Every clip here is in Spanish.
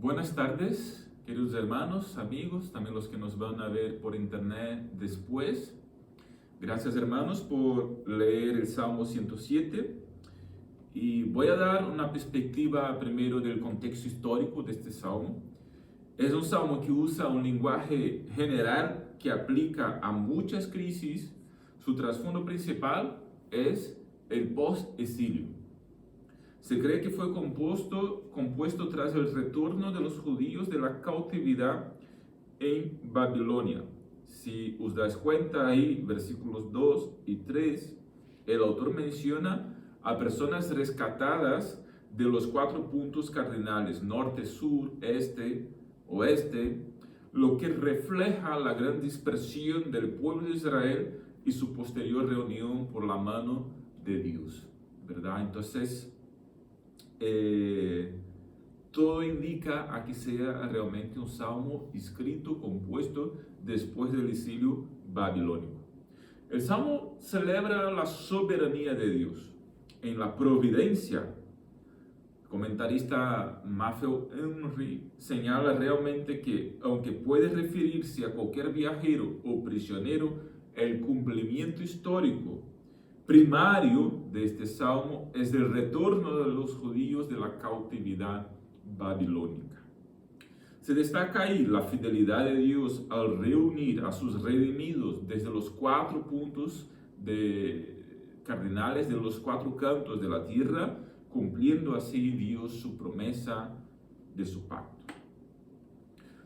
Buenas tardes, queridos hermanos, amigos, también los que nos van a ver por internet después. Gracias, hermanos, por leer el Salmo 107. Y voy a dar una perspectiva primero del contexto histórico de este salmo. Es un salmo que usa un lenguaje general que aplica a muchas crisis. Su trasfondo principal es el post-exilio. Se cree que fue compuesto tras el retorno de los judíos de la cautividad en Babilonia. Si os dais cuenta ahí, versículos 2 y 3, el autor menciona a personas rescatadas de los 4 puntos cardinales, norte, sur, este, oeste, lo que refleja la gran dispersión del pueblo de Israel y su posterior reunión por la mano de Dios, ¿verdad? Entonces, todo indica a que sea realmente un salmo escrito, compuesto después del exilio babilónico. El salmo celebra la soberanía de Dios en la providencia. El comentarista Matthew Henry señala realmente que, aunque puede referirse a cualquier viajero o prisionero, el cumplimiento histórico primario de este salmo es el retorno de los judíos de la cautividad babilónica. Se destaca ahí la fidelidad de Dios al reunir a sus redimidos desde los 4 puntos cardinales de los 4 cantos de la tierra, cumpliendo así Dios su promesa de su pacto.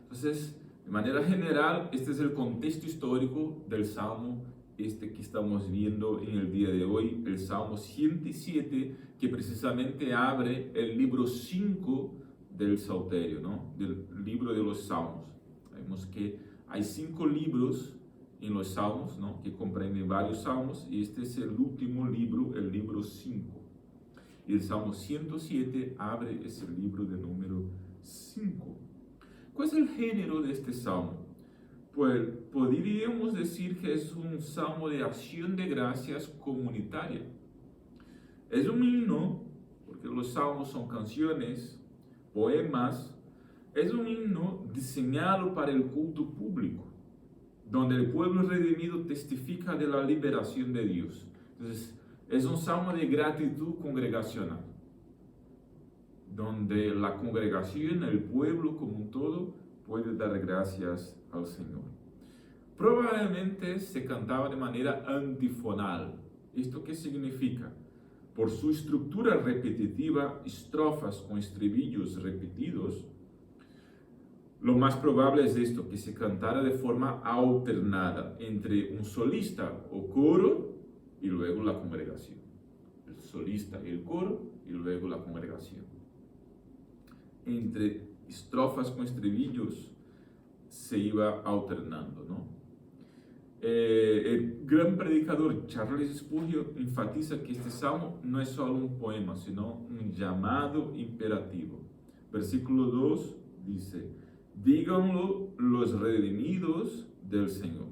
Entonces, de manera general, este es el contexto histórico del salmo que estamos viendo en el día de hoy, el Salmo 107, que precisamente abre el libro 5 del Salterio, ¿no? Del libro de los Salmos. Vemos que hay 5 libros en los Salmos, ¿no? Que comprenden varios salmos, y este es el último libro, el libro 5. Y el Salmo 107 abre ese libro de número 5. ¿Cuál es el género de este salmo? Pues podríamos decir que es un salmo de acción de gracias comunitaria. Es un himno, porque los salmos son canciones, poemas. Es un himno diseñado para el culto público, donde el pueblo redimido testifica de la liberación de Dios. Entonces, es un salmo de gratitud congregacional, donde la congregación, el pueblo como un todo, puede dar gracias al Señor. Probablemente se cantaba de manera antifonal. ¿Esto qué significa? Por su estructura repetitiva, estrofas con estribillos repetidos, lo más probable es esto, que se cantara de forma alternada entre un solista o coro y luego la congregación. El solista y el coro y luego la congregación. Entre estrofas con estribillos se iba alternando, ¿no? El gran predicador Charles Spurgeon enfatiza que este salmo no es solo un poema, sino un llamado imperativo. Versículo 2 dice: díganlo los redimidos del Señor.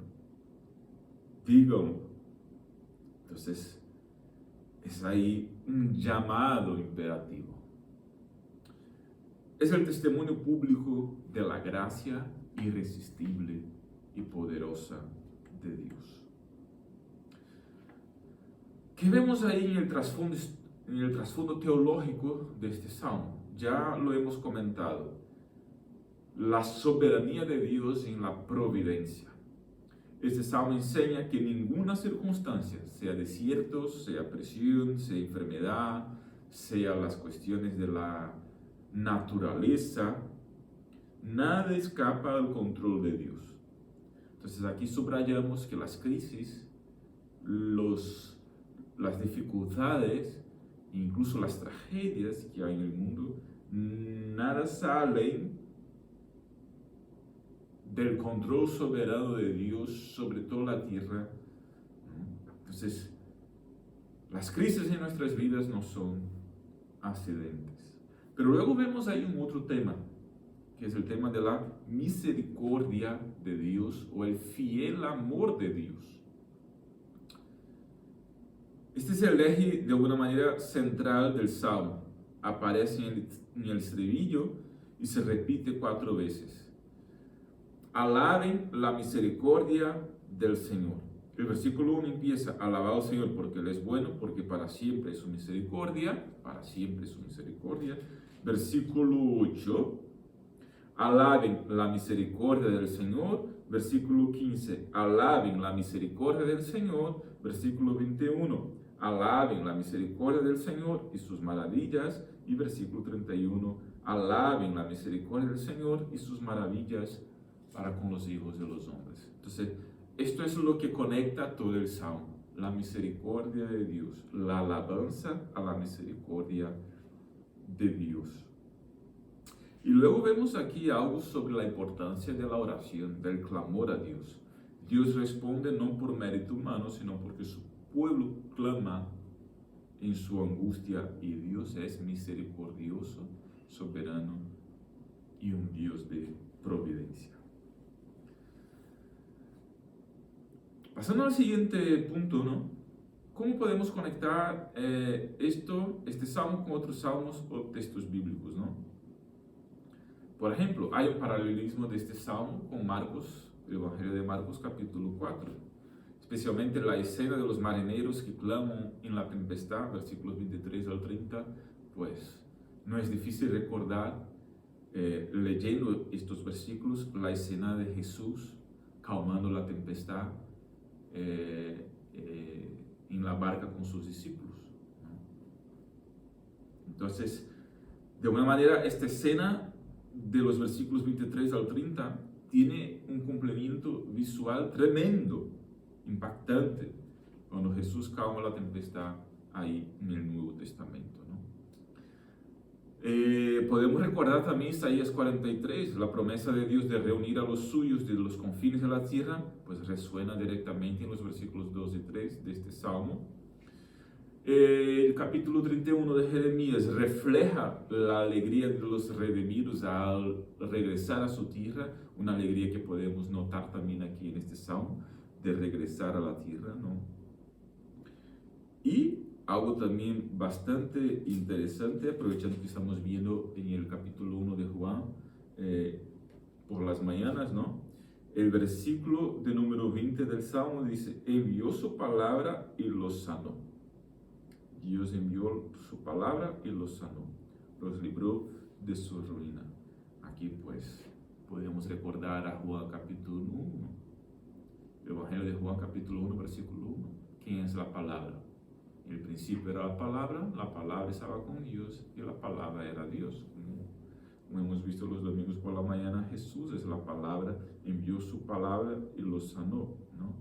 Díganlo. Entonces, es ahí un llamado imperativo. Es el testimonio público de la gracia irresistible y poderosa de Dios. ¿Qué vemos ahí en el trasfondo teológico de este salmo? Ya lo hemos comentado. La soberanía de Dios en la providencia. Este salmo enseña que ninguna circunstancia, sea desiertos, sea presión, sea enfermedad, sea las cuestiones de la naturaleza, nada escapa al control de Dios. Entonces aquí subrayamos que las crisis, las dificultades, incluso las tragedias que hay en el mundo, nada salen del control soberano de Dios sobre toda la tierra. Entonces, las crisis en nuestras vidas no son accidentes. Pero luego vemos ahí un otro tema, que es el tema de la misericordia de Dios o el fiel amor de Dios. Este es el eje de alguna manera central del salmo. Aparece en el estribillo y se repite 4 veces. Alaben la misericordia del Señor. El versículo 1 empieza, alabado al Señor porque Él es bueno, porque para siempre es su misericordia, para siempre es su misericordia. Versículo 8, alaben la misericordia del Señor. Versículo 15, alaben la misericordia del Señor. Versículo 21, alaben la misericordia del Señor y sus maravillas. Y versículo 31, alaben la misericordia del Señor y sus maravillas para con los hijos de los hombres. Entonces, esto es lo que conecta todo el Salmo, la misericordia de Dios, la alabanza a la misericordia de Dios. Y luego vemos aquí algo sobre la importancia de la oración, del clamor a Dios. Dios responde no por mérito humano, sino porque su pueblo clama en su angustia, y Dios es misericordioso, soberano y un Dios de providencia. Pasando al siguiente punto, ¿no? ¿Cómo podemos conectar este salmo con otros salmos o textos bíblicos, ¿no? Por ejemplo, hay un paralelismo de este salmo con Marcos, el Evangelio de Marcos capítulo 4, especialmente la escena de los marineros que claman en la tempestad, versículos 23 al 30, pues no es difícil recordar, leyendo estos versículos, la escena de Jesús calmando la tempestad en la barca con sus discípulos, ¿no? Entonces, de alguna manera, esta escena de los versículos 23 al 30 tiene un complemento visual tremendo, impactante, cuando Jesús calma la tempestad ahí en el Nuevo Testamento, ¿no? Podemos recordar también Isaías 43, la promesa de Dios de reunir a los suyos de los confines de la tierra, pues resuena directamente en los versículos 2 y 3 de este salmo. El capítulo 31 de Jeremías refleja la alegría de los redimidos al regresar a su tierra, una alegría que podemos notar también aquí en este salmo, de regresar a la tierra, ¿no? Y algo también bastante interesante, aprovechando que estamos viendo en el capítulo 1 de Juan, por las mañanas, ¿no? El versículo de número 20 del Salmo dice, envió su palabra y los sanó. Dios envió su palabra y los sanó, los libró de su ruina. Aquí pues podemos recordar a Juan capítulo 1, el Evangelio de Juan capítulo 1, versículo 1. ¿Quién es la palabra? En el principio era la palabra estaba con Dios y la palabra era Dios. Como hemos visto los domingos por la mañana, Jesús es la palabra, envió su palabra y los sanó, ¿no?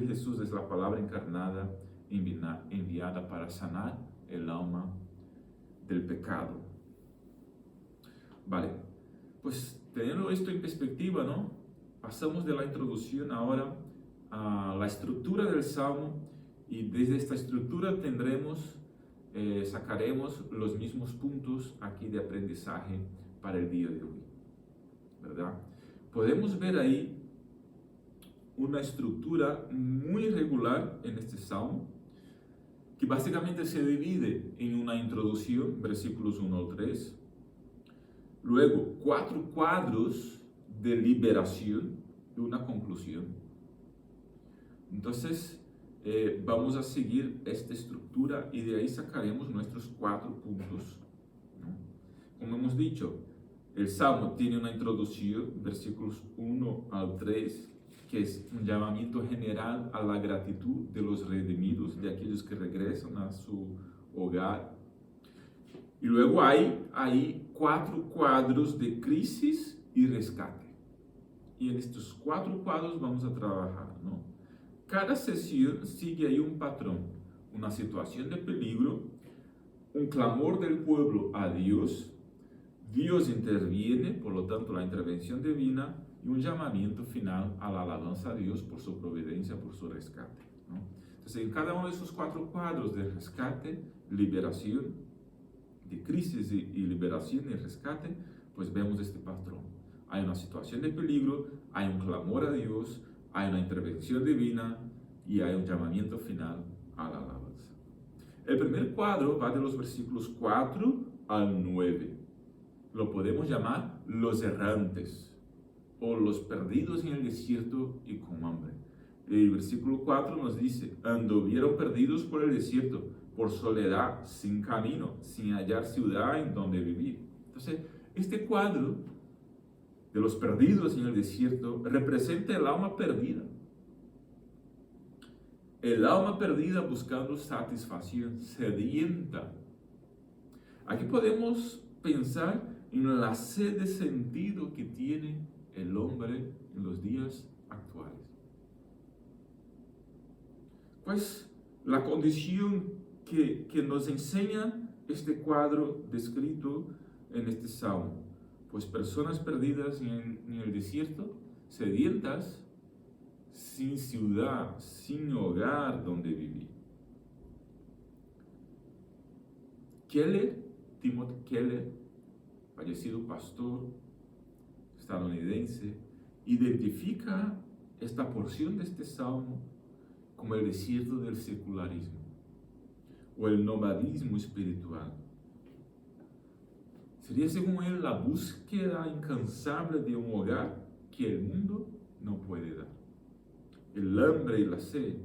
Jesús es la palabra encarnada, enviada para sanar el alma del pecado. Vale, pues teniendo esto en perspectiva, ¿no? Pasamos de la introducción ahora a la estructura del Salmo, y desde esta estructura sacaremos los mismos puntos aquí de aprendizaje para el día de hoy, ¿verdad? Podemos ver ahí una estructura muy regular en este Salmo, que básicamente se divide en una introducción, versículos 1 al 3, luego 4 cuadros de liberación y una conclusión. Entonces, vamos a seguir esta estructura y de ahí sacaremos nuestros 4 puntos, ¿no? Como hemos dicho, el Salmo tiene una introducción, versículos 1 al 3, que es un llamamiento general a la gratitud de los redimidos, de aquellos que regresan a su hogar. Y luego hay ahí 4 cuadros de crisis y rescate. Y en estos 4 cuadros vamos a trabajar, ¿no? Cada sesión sigue ahí un patrón, una situación de peligro, un clamor del pueblo a Dios, Dios interviene, por lo tanto la intervención divina, y un llamamiento final a la alabanza a Dios por su providencia, por su rescate, ¿no? Entonces, en cada uno de esos 4 cuadros de rescate, liberación, de crisis y liberación y rescate, pues vemos este patrón. Hay una situación de peligro, hay un clamor a Dios, hay una intervención divina y hay un llamamiento final a la alabanza. El primer cuadro va de los versículos 4 al 9. lo podemos llamar los errantes o los perdidos en el desierto y con hambre. El versículo 4 nos dice, anduvieron perdidos por el desierto, por soledad, sin camino, sin hallar ciudad en donde vivir. Entonces, este cuadro de los perdidos en el desierto representa el alma perdida. El alma perdida buscando satisfacción, sedienta. Aquí podemos pensar en la sed de sentido que tiene el hombre en los días actuales. Pues la condición que nos enseña este cuadro descrito en este salmo, pues personas perdidas en el desierto, sedientas, sin ciudad, sin hogar donde vivir. Timothy Keller, fallecido pastor estadounidense, identifica esta porción de este salmo como el desierto del secularismo o el nomadismo espiritual. Sería, según él, la búsqueda incansable de un hogar que el mundo no puede dar. El hambre y la sed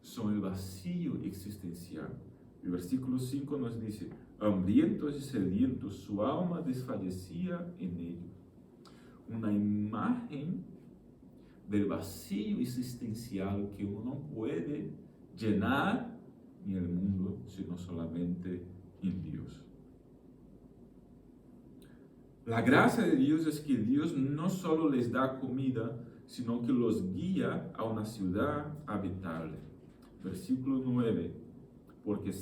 son el vacío existencial. El versículo 5 nos dice, hambrientos y sedientos, su alma desfallecía en ellos. Una imagen del vacío existencial que uno no puede llenar en el mundo, sino solamente en Dios. La gracia de Dios es que Dios no solo les da comida, sino que los guía a una ciudad habitable. Versículo 9, porque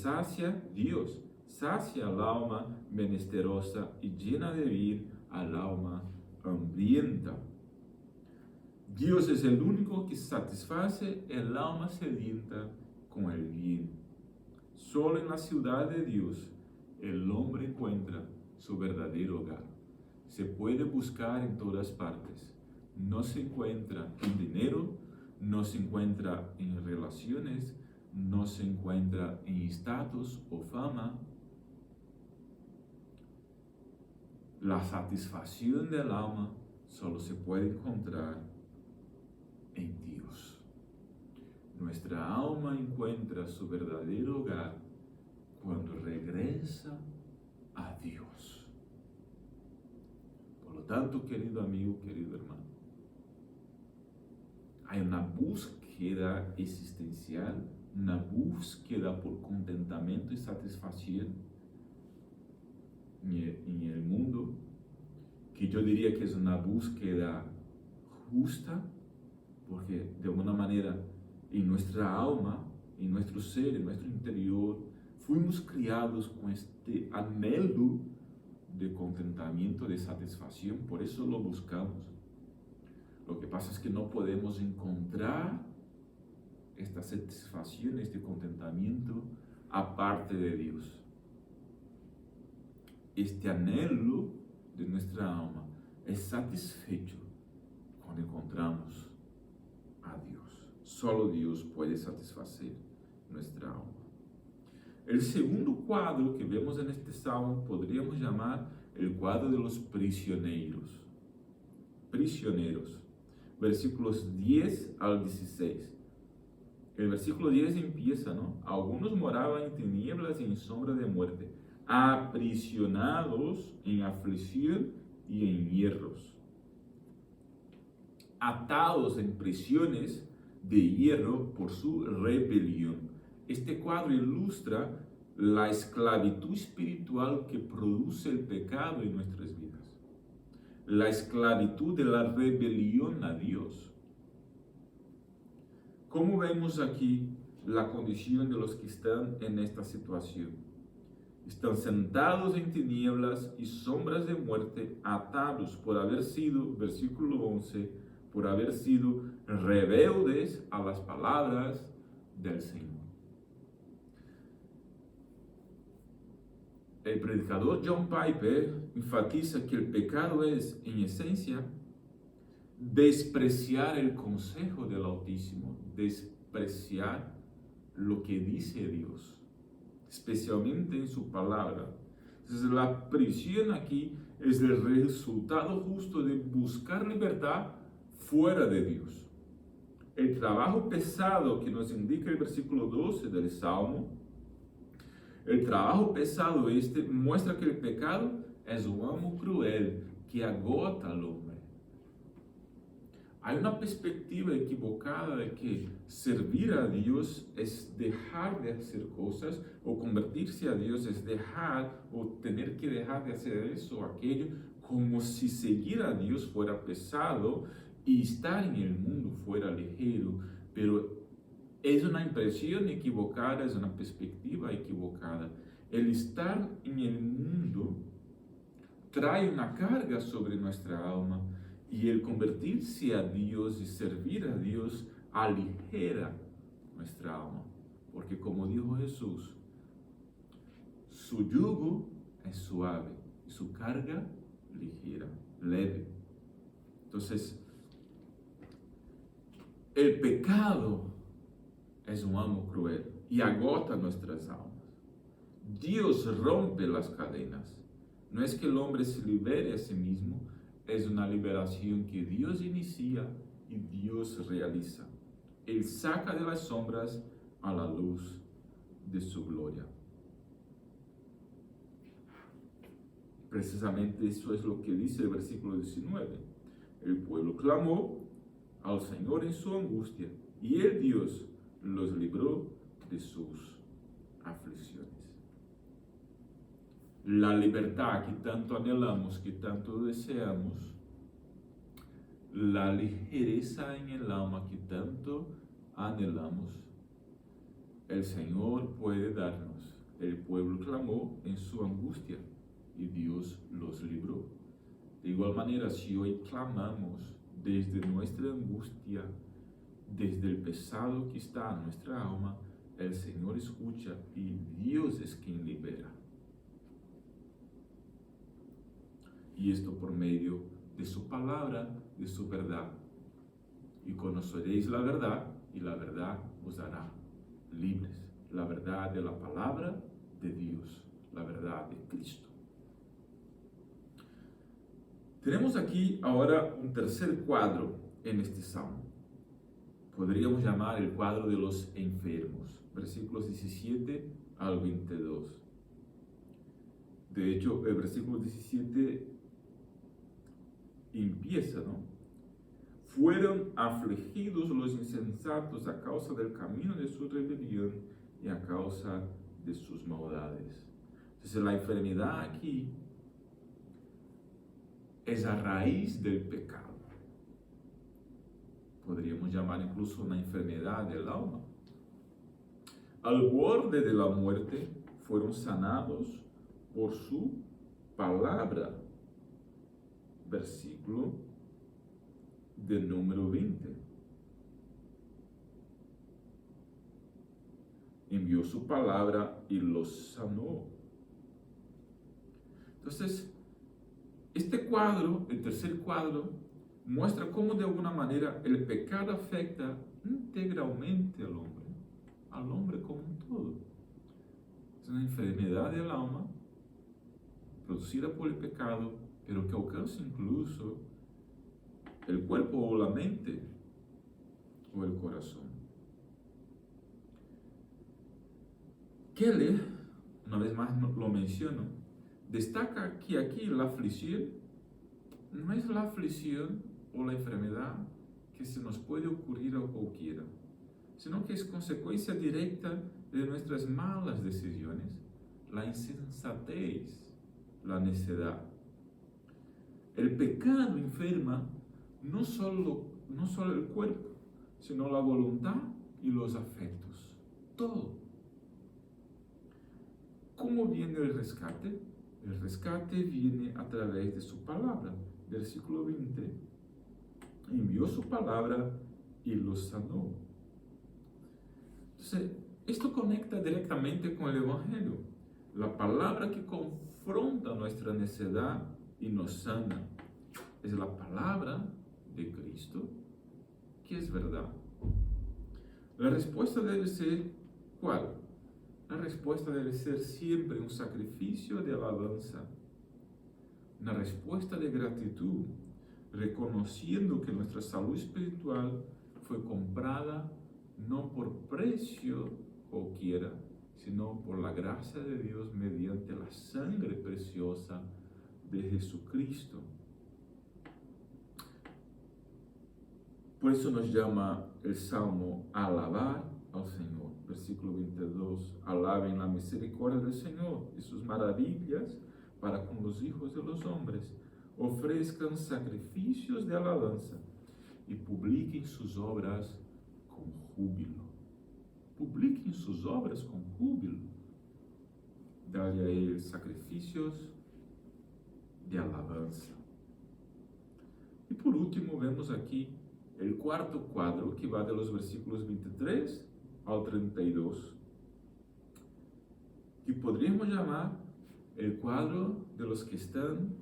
Dios sacia al alma menesterosa y llena de bien al alma hambrienta. Dios es el único que satisface el alma sedienta con el bien. Solo en la ciudad de Dios el hombre encuentra su verdadero hogar. Se puede buscar en todas partes. No se encuentra en dinero, no se encuentra en relaciones, no se encuentra en estatus o fama. La satisfacción del alma solo se puede encontrar en Dios. Nuestra alma encuentra su verdadero hogar cuando regresa a Dios. Por lo tanto, querido amigo, querido hermano, hay una búsqueda existencial, una búsqueda por contentamiento y satisfacción en el mundo, que yo diría que es una búsqueda justa, porque de alguna manera en nuestra alma, en nuestro ser, en nuestro interior, fuimos criados con este anhelo de contentamiento, de satisfacción, por eso lo buscamos. Lo que pasa es que no podemos encontrar esta satisfacción, este contentamiento, aparte de Dios. Este anhelo de nuestra alma es satisfecho cuando encontramos a Dios. Solo Dios puede satisfacer nuestra alma. El segundo cuadro que vemos en este salmo podríamos llamar el cuadro de los prisioneros. Prisioneros. Versículos 10 al 16. El versículo 10 empieza, ¿no? Algunos moraban en tinieblas y en sombra de muerte, aprisionados en aflicción y en hierros, atados en prisiones de hierro por su rebelión. Este cuadro ilustra la esclavitud espiritual que produce el pecado en nuestras vidas. La esclavitud de la rebelión a Dios. ¿Cómo vemos aquí la condición de los que están en esta situación? Están sentados en tinieblas y sombras de muerte, atados por haber sido, versículo 11, por haber sido rebeldes a las palabras del Señor. El predicador John Piper enfatiza que el pecado es, en esencia, despreciar el consejo del Altísimo, despreciar lo que dice Dios, especialmente en su palabra. Entonces, la prisión aquí es el resultado justo de buscar libertad fuera de Dios. El trabajo pesado que nos indica el versículo 12 del Salmo, el trabajo pesado muestra que el pecado es un amo cruel que agota al hombre. Hay una perspectiva equivocada de que servir a Dios es dejar de hacer cosas, o convertirse a Dios es dejar o tener que dejar de hacer eso o aquello, como si seguir a Dios fuera pesado y estar en el mundo fuera ligero. Pero es una impresión equivocada, es una perspectiva equivocada. El estar en el mundo trae una carga sobre nuestra alma, y el convertirse a Dios y servir a Dios aligera nuestra alma. Porque como dijo Jesús, su yugo es suave y su carga ligera, leve. Entonces, el pecado es un amo cruel y agota nuestras almas. Dios rompe las cadenas. No es que el hombre se libere a sí mismo, es una liberación que Dios inicia y Dios realiza. Él saca de las sombras a la luz de su gloria. Precisamente eso es lo que dice el versículo 19. El pueblo clamó al Señor en su angustia, y el Dios los libró de sus aflicciones. La libertad que tanto anhelamos, que tanto deseamos, la ligereza en el alma que tanto anhelamos, el Señor puede darnos. El pueblo clamó en su angustia y Dios los libró. De igual manera, si hoy clamamos desde nuestra angustia, desde el pesado que está en nuestra alma, el Señor escucha y Dios es quien libera. Y esto por medio de su palabra, de su verdad. Y conoceréis la verdad, y la verdad os hará libres. La verdad de la palabra de Dios, la verdad de Cristo. Tenemos aquí ahora un tercer cuadro en este salmo. Podríamos llamar el cuadro de los enfermos, versículos 17 al 22. De hecho, el versículo 17 empieza, ¿no? Fueron afligidos los insensatos a causa del camino de su rebelión y a causa de sus maldades. Entonces, la enfermedad aquí es a raíz del pecado. Podríamos llamar incluso una enfermedad del alma. Al borde de la muerte fueron sanados por su palabra. Versículo de número 20. Envió su palabra y los sanó. Entonces, este cuadro, el tercer cuadro, muestra cómo de alguna manera el pecado afecta integralmente al hombre como un todo. Es una enfermedad del alma producida por el pecado, pero que alcanza incluso el cuerpo o la mente o el corazón. Keller, una vez más lo menciono, destaca que aquí la aflicción no es la aflicción o la enfermedad que se nos puede ocurrir a cualquiera, sino que es consecuencia directa de nuestras malas decisiones, la insensatez, la necedad. El pecado enferma no solo el cuerpo, sino la voluntad y los afectos, todo. ¿Cómo viene el rescate? El rescate viene a través de su palabra. Versículo 20. Envió su palabra y los sanó. Entonces, esto conecta directamente con el Evangelio. La palabra que confronta nuestra necedad y nos sana es la palabra de Cristo, que es verdad. La respuesta debe ser, ¿cuál? La respuesta debe ser siempre un sacrificio de alabanza. una respuesta de gratitud, reconociendo que nuestra salud espiritual fue comprada no por precio cualquiera, sino por la gracia de Dios mediante la sangre preciosa de Jesucristo. Por eso nos llama el Salmo a alabar al Señor. Versículo 22, alaben la misericordia del Señor y sus maravillas para con los hijos de los hombres. Ofrezcan sacrificios de alabanza y publiquen sus obras con júbilo. Publiquen sus obras con júbilo. Dale a Él sacrificios de alabanza. Y por último vemos aquí el cuarto cuadro, que va de los versículos 23 al 32, que podríamos llamar el cuadro de los que están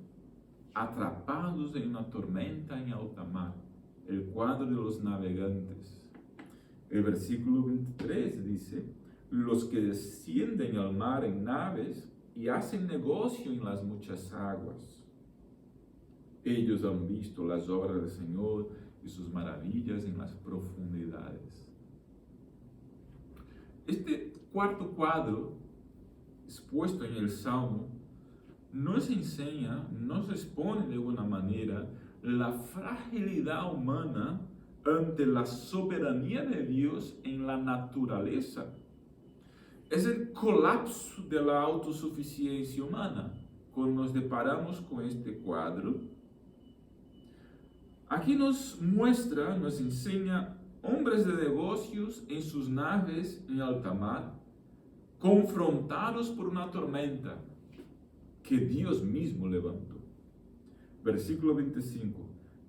atrapados en una tormenta en alta mar, el cuadro de los navegantes. El versículo 23 dice: los que descienden al mar en naves y hacen negocio en las muchas aguas. Ellos han visto las obras del Señor y sus maravillas en las profundidades. Este cuarto cuadro, expuesto en el Salmo, nos enseña, nos expone de alguna manera la fragilidad humana ante la soberanía de Dios en la naturaleza. Es el colapso de la autosuficiencia humana. Cuando nos deparamos con este cuadro, aquí nos muestra, nos enseña hombres de negocios en sus naves en alta mar, confrontados por una tormenta que Dios mismo levantó. Versículo 25,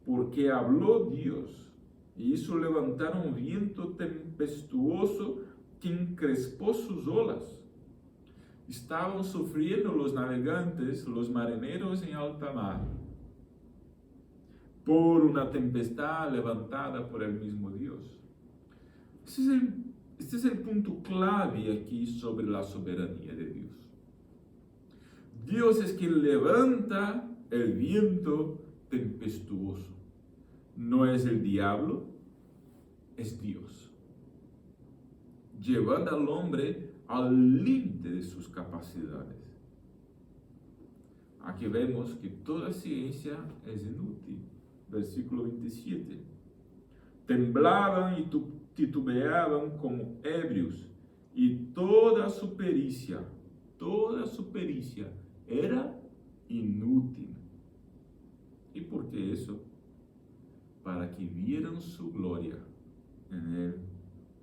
porque habló Dios y hizo levantar un viento tempestuoso que encrespó sus olas. Estaban sufriendo los navegantes, los marineros en alta mar, por una tempestad levantada por el mismo Dios. Este es el punto clave aquí sobre la soberanía de Dios. Dios es quien levanta el viento tempestuoso. No es el diablo, es Dios, llevando al hombre al límite de sus capacidades. Aquí vemos que toda ciencia es inútil. Versículo 27. Temblaban y titubeaban como ebrios, y toda su pericia era inútil. ¿Y por qué eso? Para que vieran su gloria en el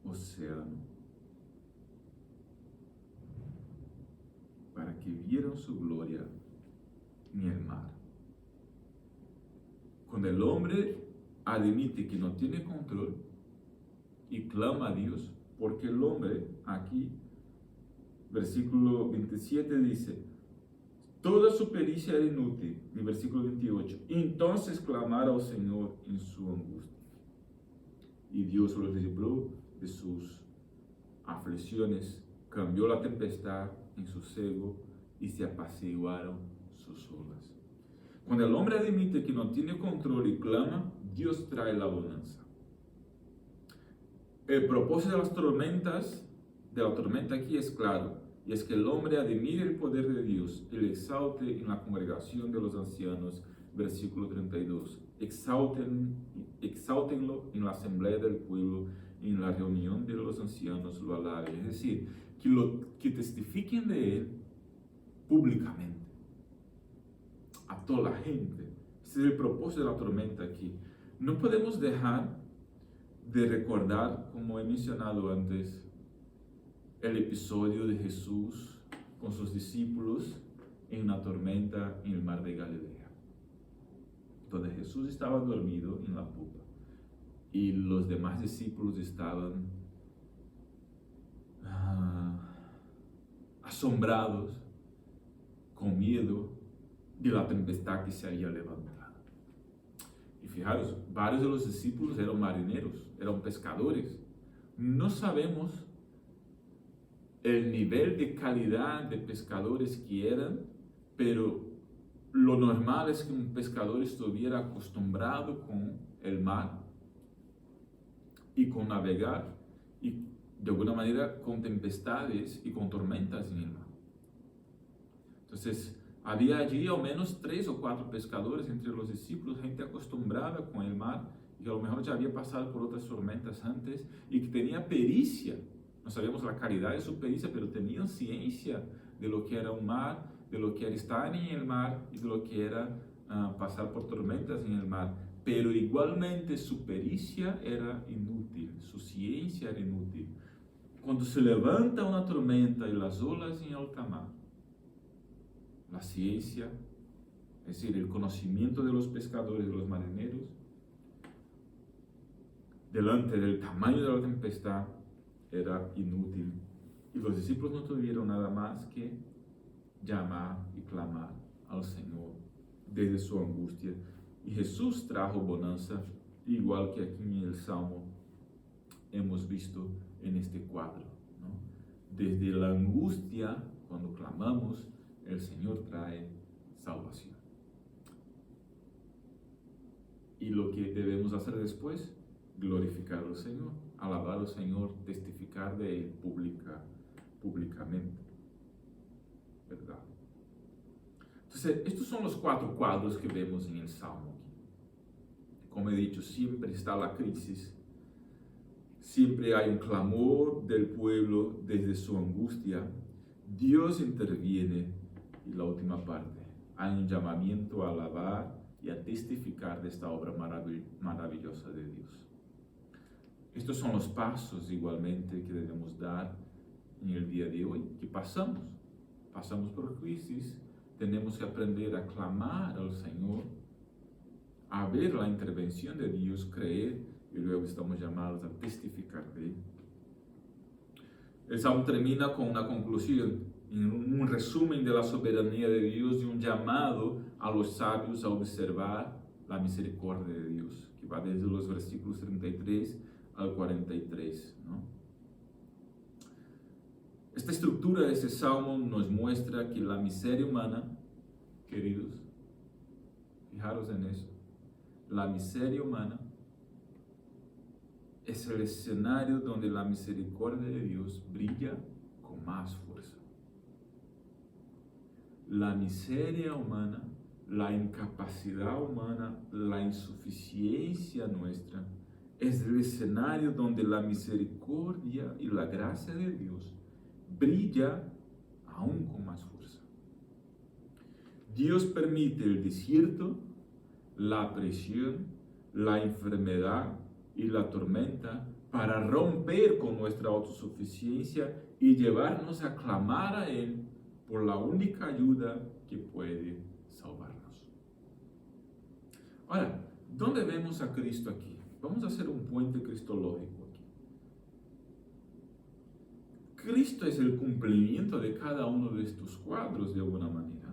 océano. Para que vieran su gloria en el mar. Cuando el hombre admite que no tiene control y clama a Dios, porque el hombre aquí, versículo 27 dice, toda su pericia era inútil. Y versículo 28, entonces clamaron al Señor en su angustia. Y Dios los libró de sus aflicciones, cambió la tempestad en sosiego y se apaciguaron sus olas. Cuando el hombre admite que no tiene control y clama, Dios trae la bonanza. El propósito de la tormenta aquí es claro, y es que el hombre admire el poder de Dios y le exalte en la congregación de los ancianos, versículo 32. Exáltenlo en la asamblea del pueblo, en la reunión de los ancianos lo alaben. Es decir, que testifiquen de él públicamente a toda la gente. Ese es el propósito de la tormenta aquí. No podemos dejar de recordar, como he mencionado antes, el episodio de Jesús con sus discípulos en una tormenta en el mar de Galilea, donde Jesús estaba dormido en la popa y los demás discípulos estaban asombrados, con miedo de la tempestad que se había levantado. Y fijaros, varios de los discípulos eran marineros, eran pescadores. No sabemos el nivel de calidad de pescadores que eran, pero lo normal es que un pescador estuviera acostumbrado con el mar y con navegar y de alguna manera con tempestades y con tormentas en el mar. Entonces, había allí al menos 3 o 4 pescadores entre los discípulos, gente acostumbrada con el mar y que a lo mejor ya había pasado por otras tormentas antes y que tenía pericia. No sabemos la calidad de su pericia, pero tenían ciencia de lo que era un mar, de lo que era estar en el mar y de lo que era pasar por tormentas en el mar. Pero igualmente su pericia era inútil, su ciencia era inútil. Cuando se levanta una tormenta y las olas en alta mar, la ciencia, es decir, el conocimiento de los pescadores, de los marineros, delante del tamaño de la tempestad, era inútil. Y los discípulos no tuvieron nada más que llamar y clamar al Señor desde su angustia. Y Jesús trajo bonanza, igual que aquí en el Salmo hemos visto en este cuadro, ¿no? Desde la angustia, cuando clamamos, el Señor trae salvación. Y lo que debemos hacer después, glorificar al Señor, alabar al Señor, testificar de Él públicamente. ¿Verdad? Entonces, estos son los 4 cuadros que vemos en el Salmo. Como he dicho, siempre está la crisis, siempre hay un clamor del pueblo desde su angustia, Dios interviene y la última parte, hay un llamamiento a alabar y a testificar de esta obra maravillosa de Dios. Estos son los pasos igualmente que debemos dar en el día de hoy, que pasamos por crisis, tenemos que aprender a clamar al Señor, a ver la intervención de Dios, creer, y luego estamos llamados a testificar de Él. El Salmo termina con una conclusión, un resumen de la soberanía de Dios y un llamado a los sabios a observar la misericordia de Dios, que va desde los versículos 33 al 43, ¿no? Esta estructura de ese salmo nos muestra que la miseria humana, queridos, fijaros en eso, la miseria humana es el escenario donde la misericordia de Dios brilla con más fuerza. La miseria humana, la incapacidad humana, la insuficiencia nuestra, es el escenario donde la misericordia y la gracia de Dios brilla aún con más fuerza. Dios permite el desierto, la presión, la enfermedad y la tormenta para romper con nuestra autosuficiencia y llevarnos a clamar a Él por la única ayuda que puede salvarnos. Ahora, ¿dónde vemos a Cristo aquí? Vamos a hacer un puente cristológico aquí. Cristo es el cumplimiento de cada uno de estos cuadros de alguna manera.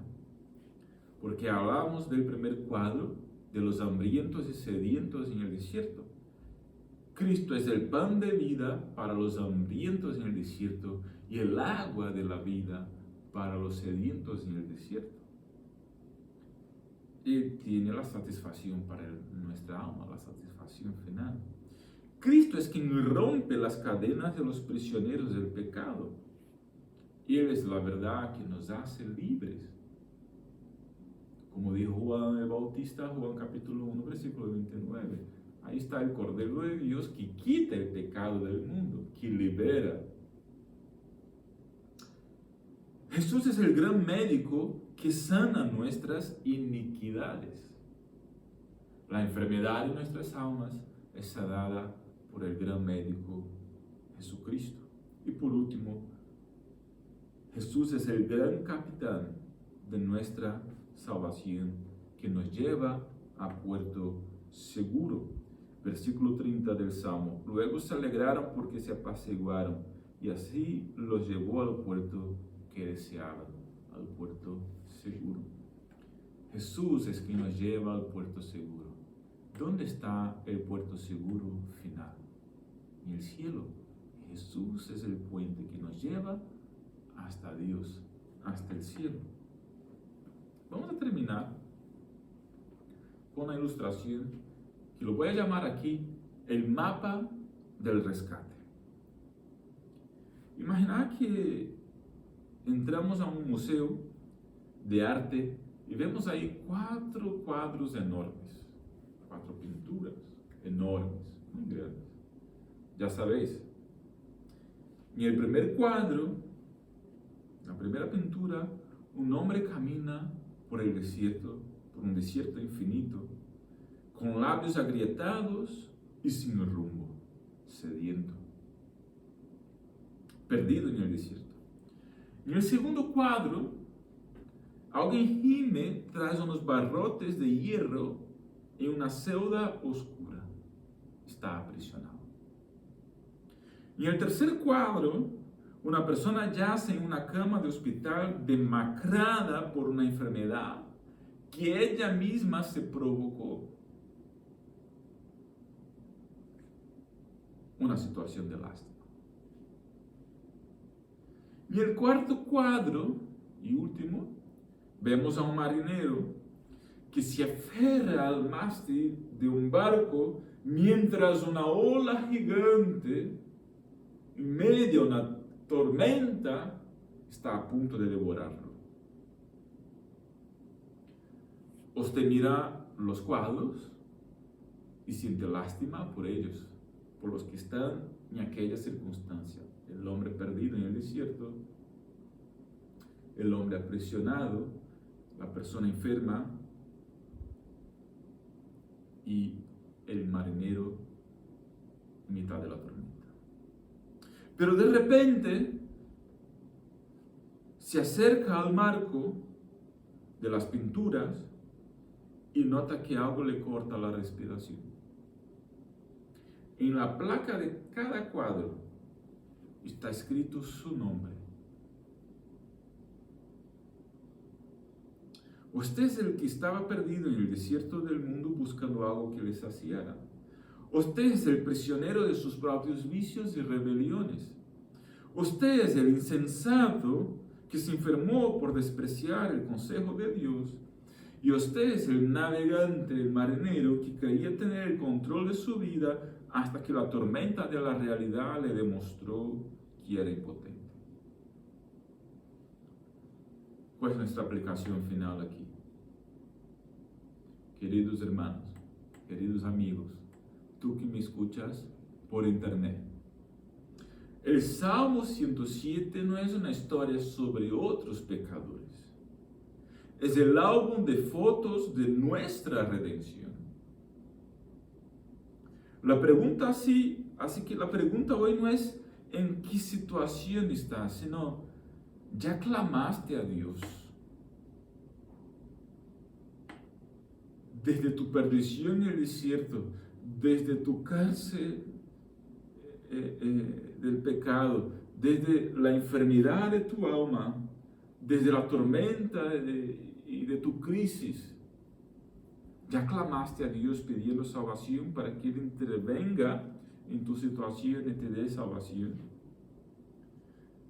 Porque hablamos del primer cuadro, de los hambrientos y sedientos en el desierto. Cristo es el pan de vida para los hambrientos en el desierto y el agua de la vida para los sedientos en el desierto. Él tiene la satisfacción para nuestra alma, la satisfacción final. Cristo es quien rompe las cadenas de los prisioneros del pecado. Él es la verdad que nos hace libres. Como dijo Juan el Bautista, Juan capítulo 1, versículo 29. Ahí está el Cordero de Dios que quita el pecado del mundo, que libera. Jesús es el gran médico que sana nuestras iniquidades. La enfermedad de nuestras almas es sanada por el gran médico Jesucristo. Y por último, Jesús es el gran capitán de nuestra salvación que nos lleva a puerto seguro. Versículo 30 del Salmo. Luego se alegraron porque se apaciguaron y así los llevó al puerto que deseaban, al puerto seguro. Jesús es quien nos lleva al puerto seguro. ¿Dónde está el puerto seguro final? En el cielo. Jesús es el puente que nos lleva hasta Dios, hasta el cielo. vamos a terminar con una ilustración que lo voy a llamar aquí el mapa del rescate. Imagina que entramos a un museo de arte y vemos ahí 4 cuadros enormes, 4 pinturas enormes, muy grandes. Ya sabéis, en el primer cuadro, la primera pintura, un hombre camina por el desierto, por un desierto infinito, con labios agrietados y sin rumbo, sediento, perdido en el desierto. En el segundo cuadro, alguien gime tras unos barrotes de hierro en una celda oscura. Está aprisionado. En el tercer cuadro, una persona yace en una cama de hospital demacrada por una enfermedad que ella misma se provocó. Una situación de lástima. En el cuarto cuadro y último, vemos a un marinero que se aferra al mástil de un barco mientras una ola gigante, en medio de una tormenta, está a punto de devorarlo. Usted mira los cuadros y siente lástima por ellos, por los que están en aquella circunstancia. El hombre perdido en el desierto, el hombre aprisionado, la persona enferma y el marinero en mitad de la tormenta. Pero de repente se acerca al marco de las pinturas y nota que algo le corta la respiración. En la placa de cada cuadro está escrito su nombre. Usted es el que estaba perdido en el desierto del mundo buscando algo que le saciara. Usted es el prisionero de sus propios vicios y rebeliones. Usted es el insensato que se enfermó por despreciar el consejo de Dios. Y usted es el navegante, el marinero que creía tener el control de su vida hasta que la tormenta de la realidad le demostró que era impotente. ¿Cuál es nuestra aplicación final aquí? Queridos hermanos, queridos amigos, tú que me escuchas por internet. El Salmo 107 no es una historia sobre otros pecadores. Es el álbum de fotos de nuestra redención. La pregunta así que la pregunta hoy no es en qué situación estás, sino ¿ya clamaste a Dios? Desde tu perdición en el desierto, desde tu cárcel del pecado, desde la enfermedad de tu alma, desde la tormenta y de tu crisis, ¿ya clamaste a Dios pidiendo salvación para que Él intervenga en tu situación y te dé salvación?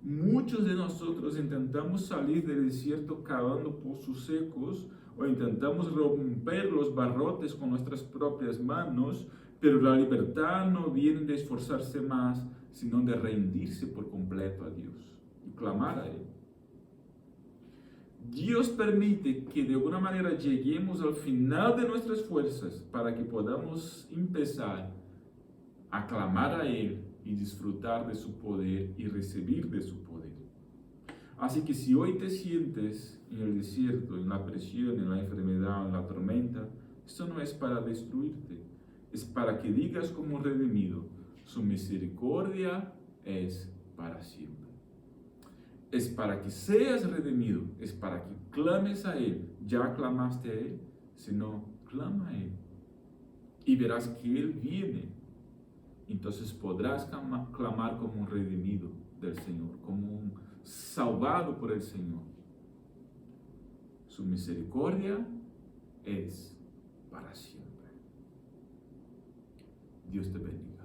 Muchos de nosotros intentamos salir del desierto cavando pozos secos o intentamos romper los barrotes con nuestras propias manos, pero la libertad no viene de esforzarse más, sino de rendirse por completo a Dios y clamar a Él. Dios permite que de alguna manera lleguemos al final de nuestras fuerzas para que podamos empezar a clamar a Él y disfrutar de su poder y recibir de su poder. Así que si hoy te sientes en el desierto, en la presión, en la enfermedad, en la tormenta, esto no es para destruirte, es para que digas como redimido, su misericordia es para siempre. Es para que seas redimido, es para que clames a Él. ¿Ya clamaste a Él? Si no, clama a Él. Y verás que Él viene. Entonces podrás clamar como un redimido del Señor, como un salvado por el Señor. Su misericordia es para siempre. Dios te bendiga.